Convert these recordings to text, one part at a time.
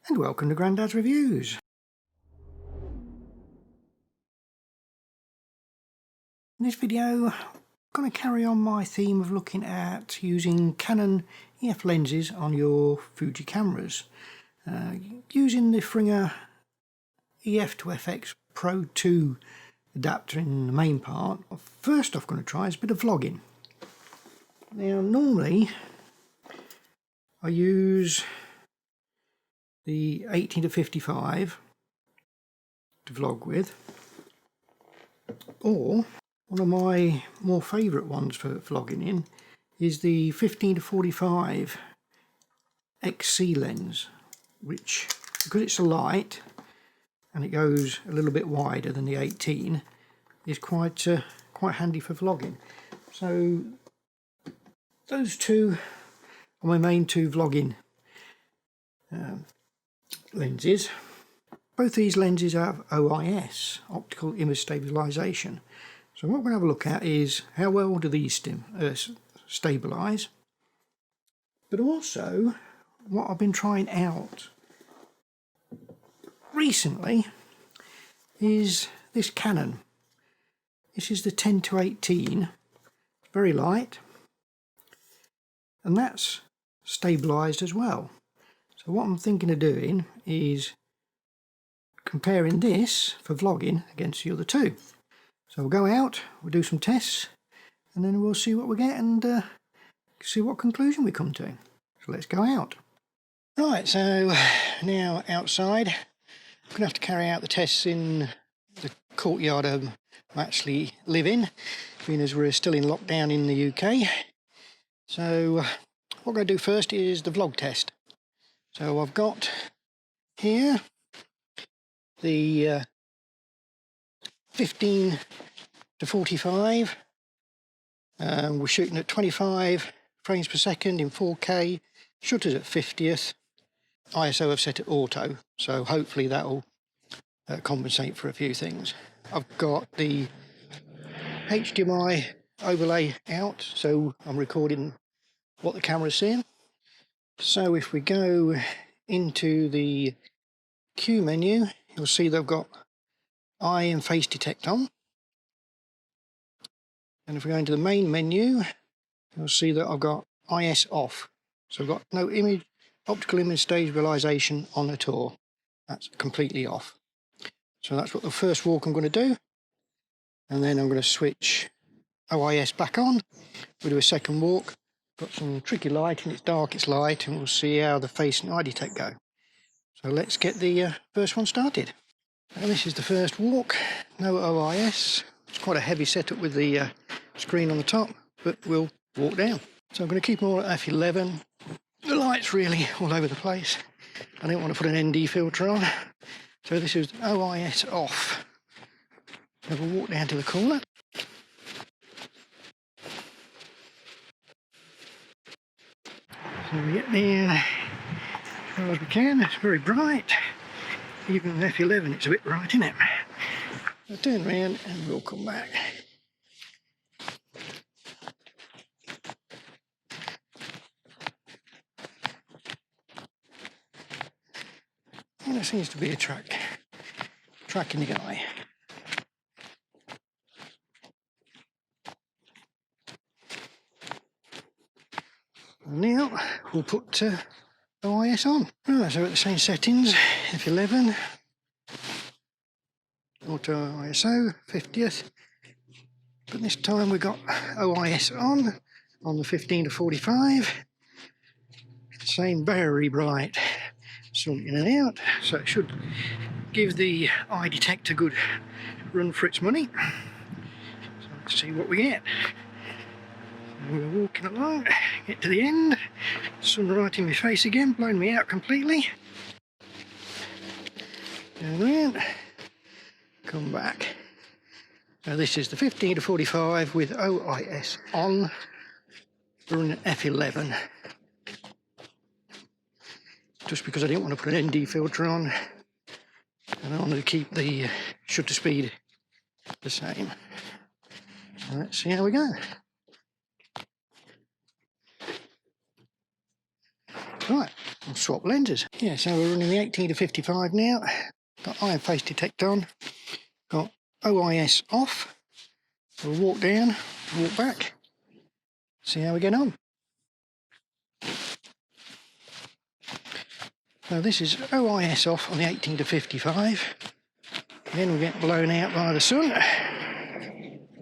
and welcome to Grandad's Reviews. In this video I'm going to carry on my theme of looking at using Canon EF lenses on your Fuji cameras. Using the Fringer EF-FX Pro 2 adapter in the main part, first off I'm going to try is a bit of vlogging. Now normally I use the 18-55 to vlog with, or one of my more favourite ones for vlogging in is the 15-45 XC lens, which, because it's a light and it goes a little bit wider than the 18, is quite handy for vlogging. So those two are my main two vlogging lenses. Both these lenses have OIS, Optical Image Stabilization. So what we're going to have a look at is how well do these stabilize, but also what I've been trying out recently is this Canon. This is the 10-18, very light, and that's stabilized as well. So what I'm thinking of doing is comparing this for vlogging against the other two. So we'll go out, we'll do some tests, and then we'll see what we get and see what conclusion we come to. So let's go out. Right, so now outside, I'm going to have to carry out the tests in the courtyard I actually live in, being as we're still in lockdown in the UK. So what I'm going to do first is the vlog test. So I've got here the 15-45. We're shooting at 25 frames per second in 4K, shutters at 50th, ISO I've set at auto, so hopefully that'll compensate for a few things. I've got the HDMI overlay out, so I'm recording what the camera's seeing. So if we go into the Q menu, you'll see they've got eye and face detect on. And if we go into the main menu, you'll see that I've got IS off. So I've got no optical image stabilization on at all. That's completely off. So that's what the first walk I'm going to do. And then I'm going to switch OIS back on. We'll do a second walk. Got some tricky light, and it's dark, it's light, and we'll see how the face and eye detect go. So let's get the first one started. And this is the first walk, no OIS. It's quite a heavy setup with the screen on the top, but we'll walk down. So I'm going to keep them all at f11. The light's really all over the place. I don't want to put an ND filter on. So this is OIS off. So we'll walk down to the corner. So we get there as far as we can. It's very bright. Even at f11 it's a bit bright, isn't it? I'll turn around and we'll come back. And there seems to be a track in the eye. And now we'll put OIS on. Right, so at the same settings, f11, auto ISO, 50th, but this time we've got OIS on the 15-45, same very bright sun in and out, so it should give the eye detect a good run for its money. So let's see what we get. We're walking along, get to the end, sun right in my face again, blowing me out completely. Turn around, come back. Now this is the 15-45 with OIS on, running at f11. Just because I didn't want to put an ND filter on, and I wanted to keep the shutter speed the same. So let's see how we go. Right, I'll swap lenses. Yeah, so we're running the 18-55 now. Got iron face detector on. Got OIS off. So we'll walk down, walk back, see how we get on. So this is OIS off on the 18-55. Then we'll get blown out by the sun.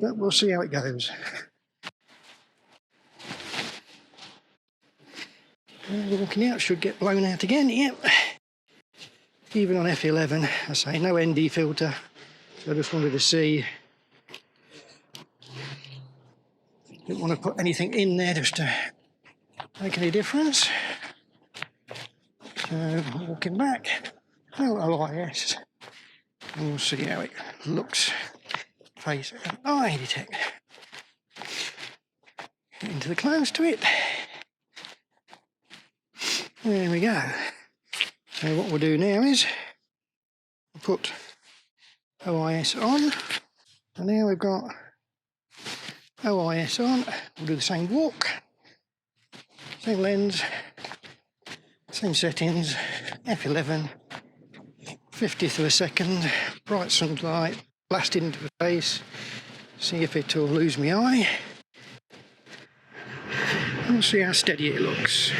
But we'll see how it goes. Walking out, should get blown out again, yep. Even on F11, I say no ND filter, so I just wanted to see. Didn't want to put anything in there just to make any difference. So walking back, no OIS, and we'll see how it looks. Face and eye detect. Get into the close to it. There we go. So what we'll do now is we'll put OIS on, and now we've got OIS on. We'll do the same walk, same lens, same settings, F11, 50th of a second, bright sunlight, blasted into the face, see if it will lose my eye. We'll see how steady it looks.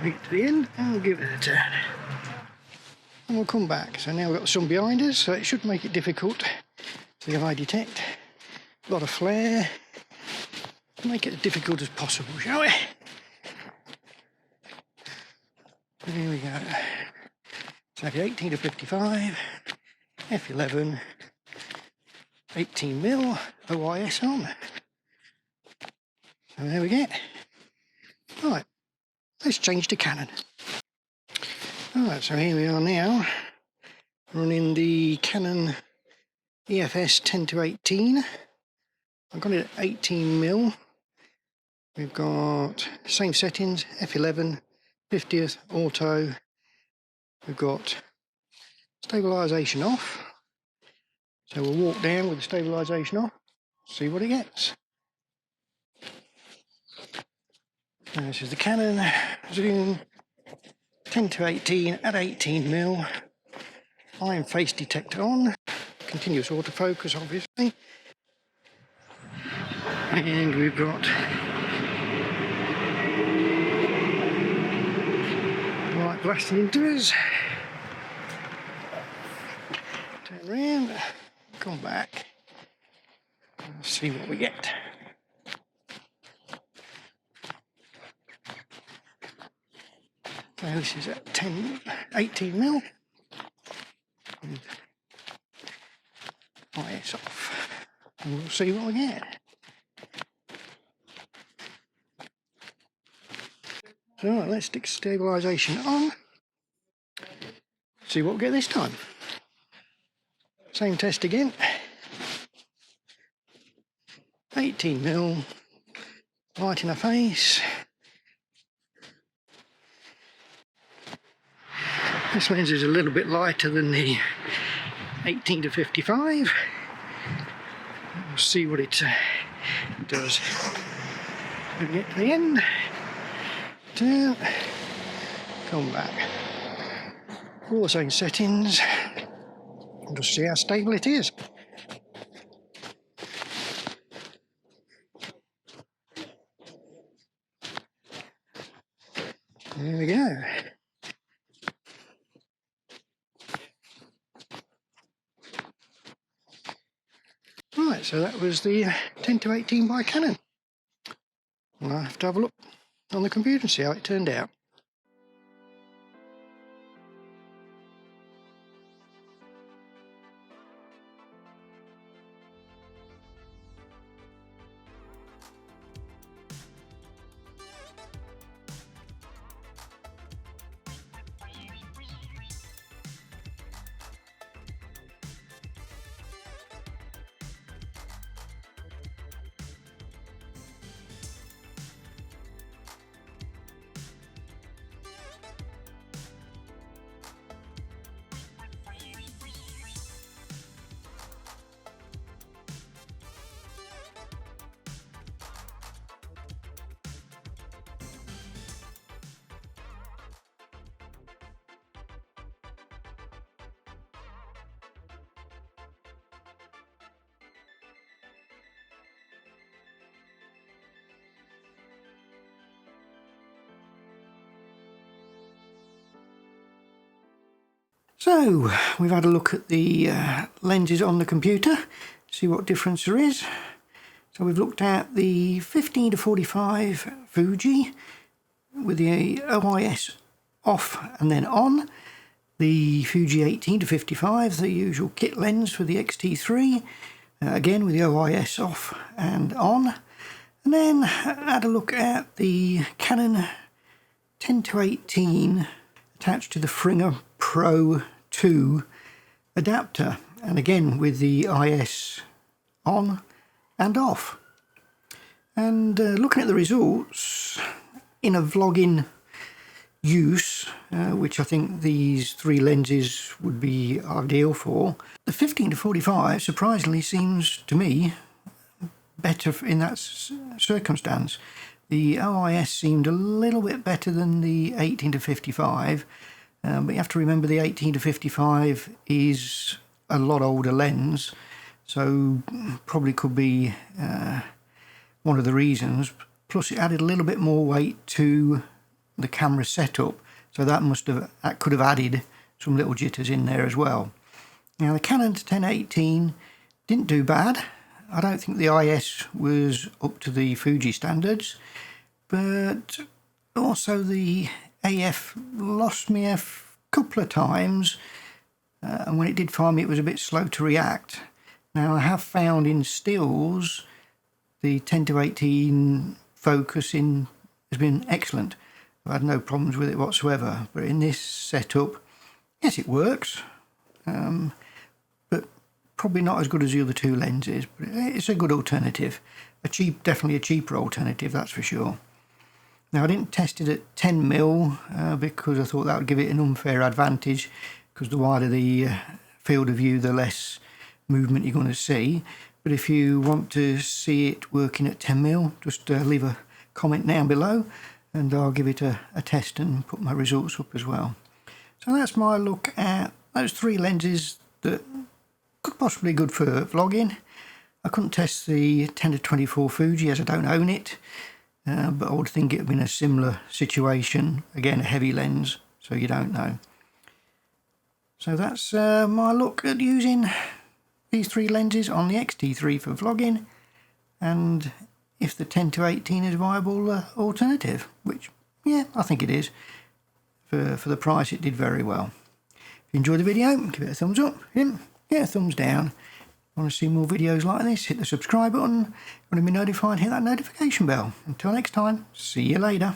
Right to the end, and we'll give it a turn. And we'll come back. So now we've got the sun behind us, so it should make it difficult to the eye detect. A lot of flare. Make it as difficult as possible, shall we? Here we go. So the 18-55, F11, 18mm, OIS on. So there we get. Right, let's change to Canon. Alright, so here we are now, running the Canon EF-FX 10-18. I've got it at 18mm. We've got same settings, F11, 50th, auto. We've got stabilisation off. So we'll walk down with the stabilisation off, see what it gets. And this is the Canon zoom 10-18 at 18mm. Iron face detector on, continuous autofocus obviously. And we've got light blasting into us. Turn around, come back, and see what we get. So this is at 18mm. With IS off. And we'll see what we get. So right, let's stick stabilisation on. See what we get this time. Same test again. 18mm, light in the face. This lens is a little bit lighter than the 18-55. We'll see what it does. When we get to the end, turn, come back. All the same settings. We'll just see how stable it is. There we go. Right, so that was the 10-18 by Canon. And I'll have to have a look on the computer and see how it turned out. So we've had a look at the lenses on the computer, see what difference there is. So we've looked at the 15 to 45 Fuji with the OIS off and then on, the Fuji 18 to 55, the usual kit lens for the X-T3, again with the OIS off and on, and then had a look at the Canon 10 to 18 attached to the Fringer Pro 2 adapter, and again with the IS on and off. And looking at the results in a vlogging use, which I think these three lenses would be ideal for, the 15 to 45 surprisingly seems to me better in that circumstance. The OIS seemed a little bit better than the 18 to 55, but you have to remember the 18 to 55 is a lot older lens, so probably could be one of the reasons. Plus it added a little bit more weight to the camera setup, so that could have added some little jitters in there as well. Now the Canon 10-18 didn't do bad. I don't think the IS was up to the Fuji standards, but also the AF lost me a couple of times, and when it did find me it was a bit slow to react. Now I have found in stills the 10 to 18 focusing has been excellent. I've had no problems with it whatsoever, but in this setup, yes, it works, but probably not as good as the other two lenses, but it's a good alternative. Definitely a cheaper alternative, that's for sure. Now I didn't test it at 10mm because I thought that would give it an unfair advantage, because the wider the field of view, the less movement you're going to see. But if you want to see it working at 10mm, just leave a comment down below and I'll give it a test and put my results up as well. So that's my look at those three lenses that could possibly be good for vlogging. I couldn't test the 10 to 24 Fuji as I don't own it, but I would think it would have been a similar situation. Again, a heavy lens, so you don't know. So that's my look at using these three lenses on the X-T3 for vlogging, and if the 10 to 18 is a viable alternative, which, yeah, I think it is. For the price, it did very well. If you enjoyed the video, give it a thumbs up. If you didn't, get a thumbs down. Want to see more videos like this, hit the subscribe button. Want to be notified, hit that notification bell. Until next time, see you later.